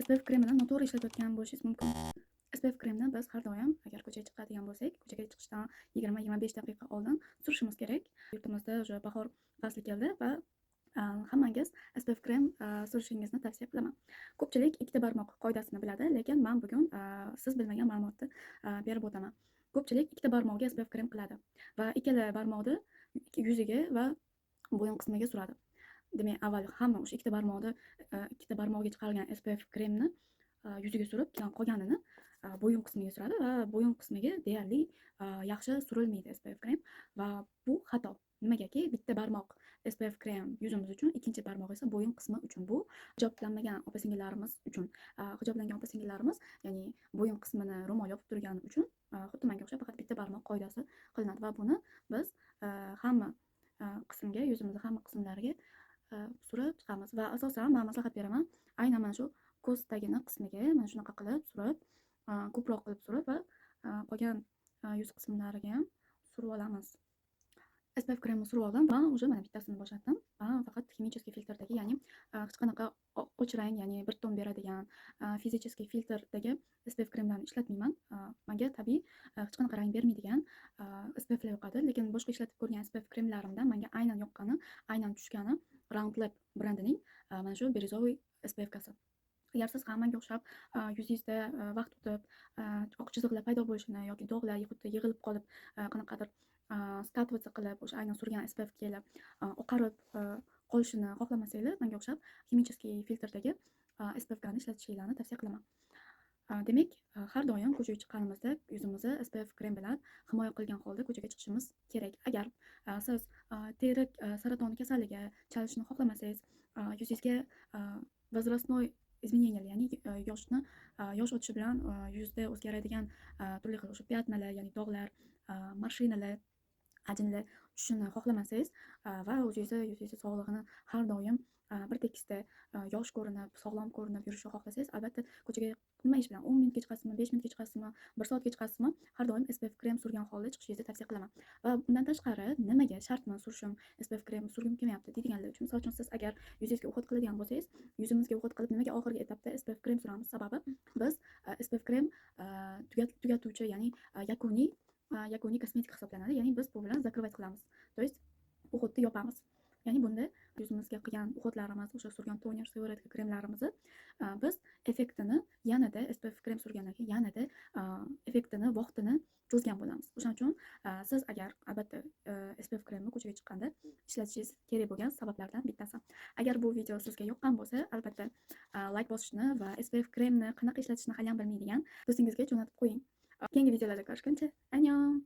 SPF kremini noto'g'ri ishlatayotgan bo'lishingiz mumkin. SPF kremni biz har doim agar ko'chaga chiqadigan bo'lsak, ko'chaga chiqishdan 20-25 daqiqa oldin surishimiz kerak. Yurtimizda уже bahor fasli keldi va hammangiz SPF krem surishingizni tavsiya qilaman. Ko'pchilik ikkita barmoq qoidasini biladi, lekin men bugun siz bilmagan ma'lumotni berib o'taman. Ko'pchilik ikkita barmoqga SPF krem qiladi va ikkala barmoqni yuziga va bo'yin qismiga suradi. Demak, avval hamma o'sha ikkita barmog'iga chiqarilgan SPF kremni yuziga surib, keyin qolganini bo'yin qismiga suradi va bo'yin qismiga deyarli yaxshi surilmaydi SPF krem va bu xato. Nimagaki, bitta barmoq SPF krem yuzimiz uchun, ikkinchi barmoq esa bo'yin qismi uchun. Bu hijoblanmagan opa-singillarimiz uchun. Hijoblangan opa-singillarimiz, ya'ni bo'yin qismini ro'mol yopib turgani uchun xuddi menga o'xshab faqat bitta barmoq qoidasi qilinadi va buni biz hamma qismga, yuzimizning hamma qismlariga surib chiqamiz va asosan men maslahat beraman, aynan mana shu ko'z tagini qismiga mana shunaqa qilib surib, ko'proq qilib surib va qolgan yuz qismlariga ham surib olamiz. SPF kremni surib oldim va уже mana bittasini bo'shatdim. Faqat ximicheskiy filtrdagi, ya'ni hech qanaqa och rang, ya'ni bir ton beradigan fizicheskiy filtrdagi SPF kremlarni ishlatmayman. Menga tabiiy hech qanaqa rang bermaydigan SPFlar yoqadi, lekin boshqa ishlatib ko'rgan SPF kremlarimdan menga aynan yoqqani, aynan tushgani Round Lab brendining mana shu biryozoviy SPF-kasi. Agar siz ham menga o'xshab yuzingizda vaqt o'tib oq chiziqlar paydo bo'lishini yoki dog'lar xuddi yig'ilib qolib qanaqadir skatываться qilib, o'sha aynan surgan SPF kelib oqarib qolishini xohlamasanglar, menga o'xshab ximicheskiy filtrdagi SPF-larni ishlatishingizni tavsiya qilaman. Demak, har doim ko'chaga chiqqanimizda yuzimizni SPF krem bilan himoya qilgan holda ko'chaga chiqishimiz kerak. Agar siz teri saratoni kasalligi chalishni xohlamasangiz, yuzingizga возрастной изменение, ya'ni yosh o'tishi bilan yuzda o'zgaradigan turli xil o'sha pятnalar, ya'ni dog'lar, morshinalar, ajinlar tushishini xohlamasangiz va yuzingizni sog'lig'ini har doim bir tekisda yosh ko'rinib, sog'lom ko'rinib yurishni xohlasangiz, albatta ko'chaga nima ish bilan 10 minutga chiqasizmi, 5 minutga chiqasizmi, 1 soatga chiqasizmi, har doim SPF krem surgan holda chiqishingizni tavsiya qilaman. Va bundan tashqari, nimaga shartman surishim, SPF krem surgim kelmayapti deydiganlar uchun, misol uchun siz agar yuzingizga o'xat qiladigan bo'lsangiz, yuzimizga o'xat qilib nimaga oxirgi etapda SPF krem suramiz? Sababi biz SPF krem tugatuvchi, ya'ni yakuniy kosmetika hisoblanadi. Ya'ni biz bu bilan закрывать qilamiz. То есть o'xatni yopamiz. Ya'ni bunda yuzimizga qilgan o'xatlarimiz, o'sha surgan toner, sivaratka kremlarimizni biz effektini yanada SPF krem surgandan keyin yanada effektini, vaqtini cho'zgan bo'lamiz. O'shaning uchun siz agar albatta SPF kremni ko'chaga chiqqanda ishlatishingiz kerak bo'lgan sabablardan bittasi. Agar bu video sizga yoqqan bo'lsa, albatta like bosishni va SPF kremni qanaqa ishlatishni hali ham bilmaydigan do'stingizga jo'natib qo'ying. Keyingi videolarda ko'rishguncha, annyeong!